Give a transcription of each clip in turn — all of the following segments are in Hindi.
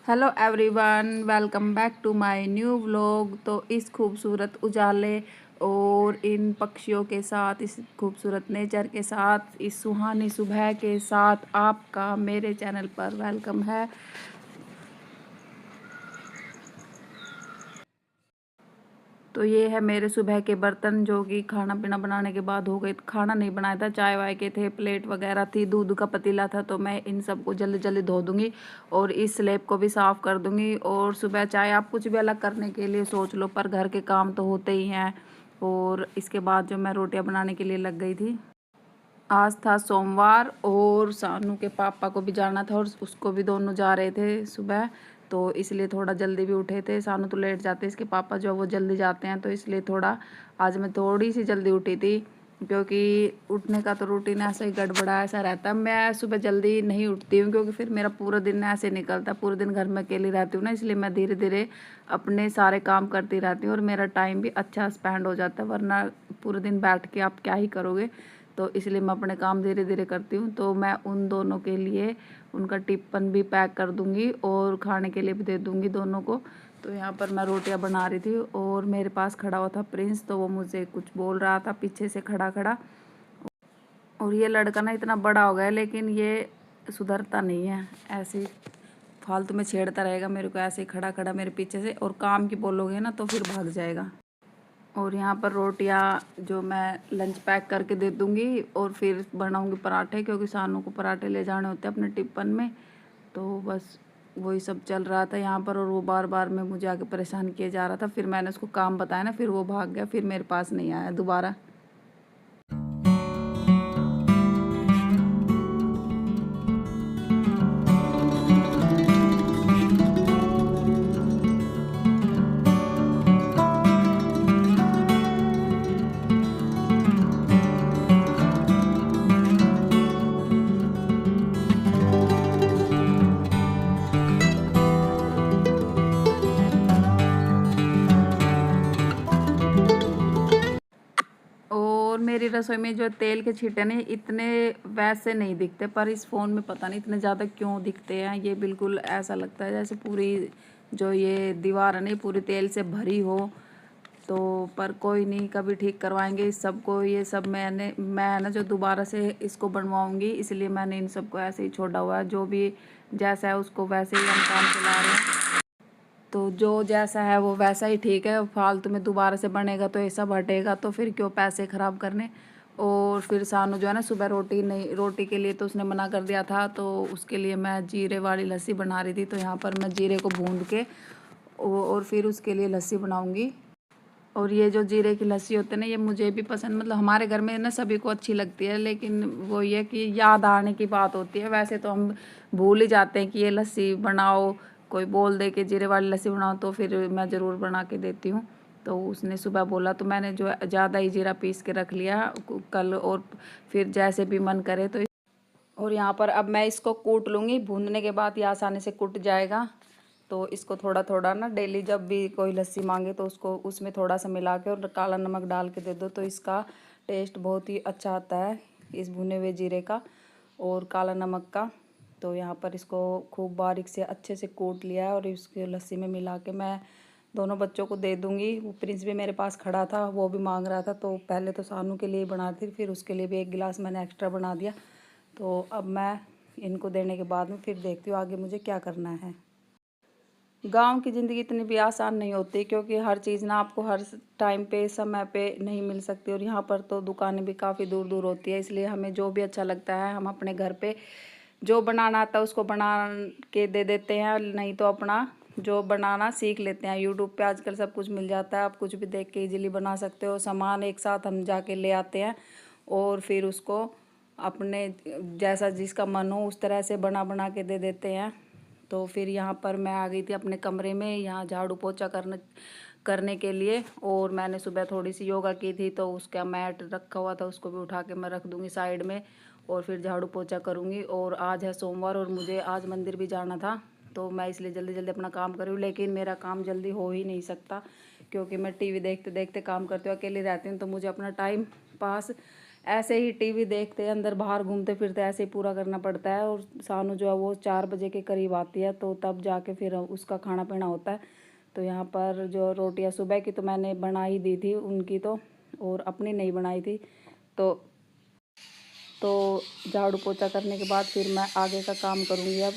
Hello everyone, welcome back to my new vlog. तो इस खूबसूरत उजाले और इन पक्षियों के साथ, इस खूबसूरत नेचर के साथ, इस सुहानी सुबह के साथ आपका मेरे चैनल पर वेलकम है। तो ये है मेरे सुबह के बर्तन, जो कि खाना पीना बनाने के बाद हो गए। खाना नहीं बनाया था, चाय वाय के थे, प्लेट वगैरह थी, दूध का पतीला था। तो मैं इन सब को जल्दी जल्दी धो दूंगी और इस स्लैब को भी साफ़ कर दूंगी। और सुबह चाहे आप कुछ भी अलग करने के लिए सोच लो, पर घर के काम तो होते ही हैं। और इसके बाद जो मैं रोटियां बनाने के लिए लग गई थी। आज था सोमवार और सानू के पापा को भी जाना था और उसको भी, दोनों जा रहे थे सुबह। तो इसलिए थोड़ा जल्दी भी उठे थे। सानू तो लेट जाते, इसके पापा जो वो जल्दी जाते हैं, तो इसलिए थोड़ा आज मैं थोड़ी सी जल्दी उठी थी। क्योंकि उठने का तो रूटीन ऐसा ही गड़बड़ा ऐसा रहता है। मैं सुबह जल्दी नहीं उठती हूँ क्योंकि फिर मेरा पूरा दिन ऐसे निकलता है। पूरे दिन घर में अकेली रहती हूँ ना, इसलिए मैं धीरे धीरे अपने सारे काम करती रहती हूँ और मेरा टाइम भी अच्छा स्पेंड हो जाता है। वरना पूरे दिन बैठ के आप क्या ही करोगे। तो इसलिए मैं अपने काम धीरे धीरे करती हूँ। तो मैं उन दोनों के लिए उनका टिफ़िन भी पैक कर दूँगी और खाने के लिए भी दे दूँगी दोनों को। तो यहाँ पर मैं रोटियां बना रही थी और मेरे पास खड़ा हुआ था प्रिंस, तो वो मुझे कुछ बोल रहा था पीछे से खड़ा खड़ा। और ये लड़का ना इतना बड़ा हो गया है, लेकिन ये सुधरता नहीं है। ऐसे ही फालतू में छेड़ता रहेगा मेरे को, ऐसे ही खड़ा खड़ा मेरे पीछे से। और काम की बोलोगे ना तो फिर भाग जाएगा। और यहाँ पर रोटियां जो मैं लंच पैक करके दे दूँगी और फिर बनाऊँगी पराठे, क्योंकि सानू को पराठे ले जाने होते हैं अपने टिफ़िन में। तो बस वही सब चल रहा था यहाँ पर। और वो बार बार में मुझे आके परेशान किए जा रहा था। फिर मैंने उसको काम बताया ना, फिर वो भाग गया, फिर मेरे पास नहीं आया दोबारा। और मेरी रसोई में जो तेल के छींटे ने इतने वैसे नहीं दिखते, पर इस फ़ोन में पता नहीं इतने ज़्यादा क्यों दिखते हैं। ये बिल्कुल ऐसा लगता है जैसे पूरी जो ये दीवार है ना, पूरी तेल से भरी हो। तो पर कोई नहीं, कभी ठीक करवाएंगे इस सब को। ये सब मैं ना जो दोबारा से इसको बनवाऊंगी, इसलिए मैंने इन सबको ऐसे ही छोड़ा हुआ है। जो भी जैसा है उसको वैसे ही हम काम चला रहे हैं। तो जो जैसा है वो वैसा ही ठीक है। फालतू में दोबारा से बनेगा तो ऐसा हटेगा, तो फिर क्यों पैसे ख़राब करने। और फिर सानू जो है ना, सुबह रोटी नहीं, रोटी के लिए तो उसने मना कर दिया था। तो उसके लिए मैं जीरे वाली लस्सी बना रही थी। तो यहाँ पर मैं जीरे को भून के और फिर उसके लिए लस्सी बनाऊँगी। और ये जो जीरे की लस्सी होती है ना, ये मुझे भी पसंद, मतलब हमारे घर में ना सभी को अच्छी लगती है। लेकिन वो ये कि याद आने की बात होती है। वैसे तो हम भूल ही जाते हैं कि ये लस्सी बनाओ। कोई बोल दे कि जीरे वाली लस्सी बनाओ तो फिर मैं ज़रूर बना के देती हूँ। तो उसने सुबह बोला तो मैंने जो ज़्यादा ही जीरा पीस के रख लिया कल। और फिर जैसे भी मन करे तो। और यहाँ पर अब मैं इसको कूट लूँगी। भूनने के बाद ये आसानी से कुट जाएगा। तो इसको थोड़ा थोड़ा ना डेली जब भी कोई लस्सी मांगे तो उसको उसमें थोड़ा सा मिला के और काला नमक डाल के दे दो, तो इसका टेस्ट बहुत ही अच्छा आता है, इस भुने हुए जीरे का और काला नमक का। तो यहाँ पर इसको खूब बारीक से अच्छे से कूट लिया है और इसके लस्सी में मिला के मैं दोनों बच्चों को दे दूँगी। वो प्रिंस भी मेरे पास खड़ा था, वो भी मांग रहा था। तो पहले तो सानू के लिए बना थी, फिर उसके लिए भी एक गिलास मैंने एक्स्ट्रा बना दिया। तो अब मैं इनको देने के बाद में फिर देखती हूँ आगे मुझे क्या करना है। गांव की ज़िंदगी इतनी भी आसान नहीं होती, क्योंकि हर चीज़ ना आपको हर टाइम पे समय पे नहीं मिल सकती। और यहाँ पर तो दुकानें भी काफ़ी दूर दूर होती है, इसलिए हमें जो भी अच्छा लगता है हम अपने घर पे जो बनाना आता है उसको बना के दे देते हैं। नहीं तो अपना जो बनाना सीख लेते हैं। यूट्यूब पे आजकल सब कुछ मिल जाता है, आप कुछ भी देख के इजीली बना सकते हो। सामान एक साथ हम जाके ले आते हैं और फिर उसको अपने जैसा जिसका मन हो उस तरह से बना बना के दे देते हैं। तो फिर यहाँ पर मैं आ गई थी अपने कमरे में, यहाँ झाड़ू पोछा करने के लिए। और मैंने सुबह थोड़ी सी योगा की थी, तो उसका मैट रखा हुआ था, उसको भी उठा के मैं रख दूँगी साइड में और फिर झाड़ू पोछा करूँगी। और आज है सोमवार और मुझे आज मंदिर भी जाना था, तो मैं इसलिए जल्दी जल्दी अपना काम कर रही हूँ। लेकिन मेरा काम जल्दी हो ही नहीं सकता, क्योंकि मैं टीवी देखते देखते काम करती हूँ। अकेली रहती हूँ तो मुझे अपना टाइम पास ऐसे ही टीवी देखते अंदर बाहर घूमते फिरते ऐसे ही पूरा करना पड़ता है। और सानू जो है वो 4 बजे के करीब आती है, तो तब जाके फिर उसका खाना पीना होता है। तो यहाँ पर जो रोटियाँ सुबह की तो मैंने बना ही दी थी उनकी तो, और अपनी नहीं बनाई थी। तो झाड़ू पोछा करने के बाद फिर मैं आगे का काम करूँगी अब।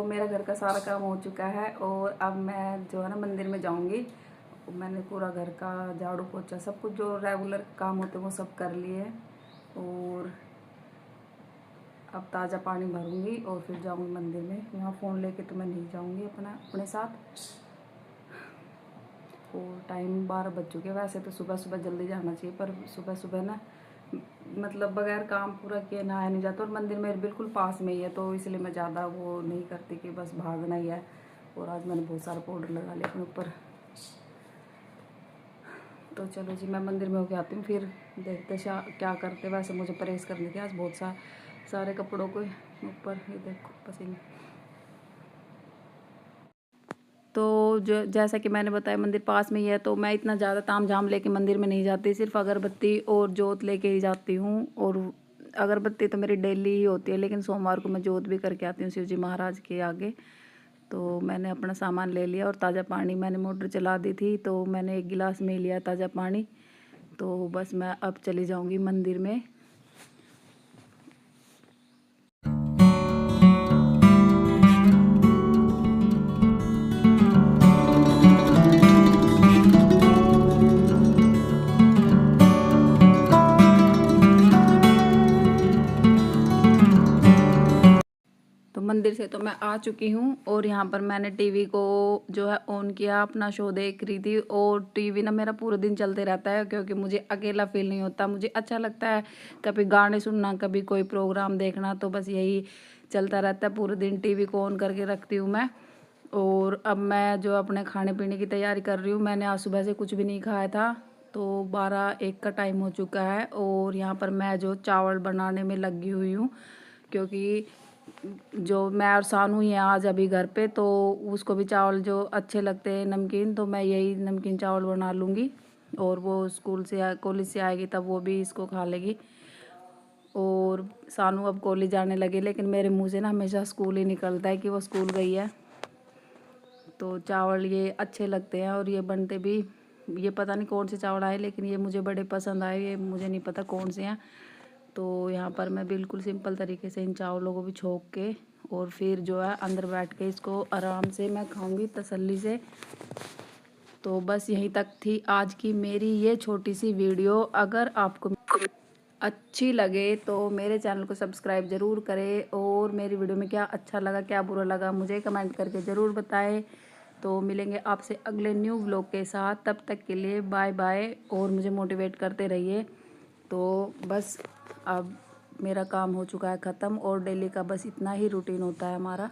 मेरा घर का सारा काम हो चुका है और अब मैं जो है ना मंदिर में जाऊंगी। मैंने पूरा घर का झाड़ू पोछा सब कुछ जो रेगुलर काम होते हैं वो सब कर लिए। और अब ताज़ा पानी भरूंगी और फिर जाऊंगी मंदिर में। यहाँ फ़ोन लेके तो मैं नहीं जाऊंगी अपने साथ। और टाइम 12 बज चुके हैं। वैसे तो सुबह सुबह जल्दी जाना चाहिए, पर सुबह सुबह ना मतलब बगैर काम पूरा किए नहाया नहीं जाता। और मंदिर मेरे बिल्कुल पास में ही है, तो इसलिए मैं ज़्यादा वो नहीं करती कि बस भागना ही है। और आज मैंने बहुत सारा पाउडर लगा लिया अपने ऊपर। तो चलो जी, मैं मंदिर में होके आती हूँ, फिर देखते क्या करते। वैसे मुझे प्रेस करनी थी आज बहुत सारे कपड़ों के ऊपर। ये देखो पसीने। तो जो जैसा कि मैंने बताया मंदिर पास में ही है, तो मैं इतना ज़्यादा ताम झाम लेके मंदिर में नहीं जाती। सिर्फ अगरबत्ती और जोत लेके ही जाती हूँ। और अगरबत्ती तो मेरी डेली ही होती है, लेकिन सोमवार को मैं जोत भी करके आती हूँ शिव जी महाराज के आगे। तो मैंने अपना सामान ले लिया और ताज़ा पानी मैंने मोटर चला दी थी, तो मैंने 1 गिलास में लिया ताज़ा पानी। तो बस मैं अब चली जाऊँगी मंदिर में। मंदिर से तो मैं आ चुकी हूँ और यहाँ पर मैंने टीवी को जो है ऑन किया, अपना शो देख रही थी। और टीवी ना मेरा पूरा दिन चलते रहता है, क्योंकि मुझे अकेला फील नहीं होता। मुझे अच्छा लगता है कभी गाने सुनना, कभी कोई प्रोग्राम देखना, तो बस यही चलता रहता है पूरे दिन। टीवी को ऑन करके रखती हूँ मैं। और अब मैं जो अपने खाने पीने की तैयारी कर रही हूँ। मैंने आज सुबह से कुछ भी नहीं खाया था, तो 12-1 का टाइम हो चुका है। और यहाँ पर मैं जो चावल बनाने में लगी हुई हूँ, क्योंकि जो मैं और सानू ही हैं आज अभी घर पे, तो उसको भी चावल जो अच्छे लगते हैं नमकीन, तो मैं यही नमकीन चावल बना लूँगी। और वो स्कूल से कॉलेज से आएगी तब वो भी इसको खा लेगी। और सानू अब कॉलेज जाने लगे, लेकिन मेरे मुँह से ना हमेशा स्कूल ही निकलता है कि वो स्कूल गई है। तो चावल ये अच्छे लगते हैं और ये बनते भी, ये पता नहीं कौन से चावल आए, लेकिन ये मुझे बड़े पसंद आए। ये मुझे नहीं पता कौन से हैं। तो यहाँ पर मैं बिल्कुल सिंपल तरीके से इन चावलों को भी छोंक के और फिर जो है अंदर बैठ के इसको आराम से मैं खाऊंगी तसल्ली से। तो बस यहीं तक थी आज की मेरी ये छोटी सी वीडियो। अगर आपको अच्छी लगे तो मेरे चैनल को सब्सक्राइब ज़रूर करें, और मेरी वीडियो में क्या अच्छा लगा क्या बुरा लगा मुझे कमेंट करके ज़रूर बताएं। तो मिलेंगे आपसे अगले न्यू व्लॉग के साथ, तब तक के लिए बाय बाय, और मुझे मोटिवेट करते रहिए। तो बस अब मेरा काम हो चुका है ख़त्म, और डेली का बस इतना ही रूटीन होता है हमारा।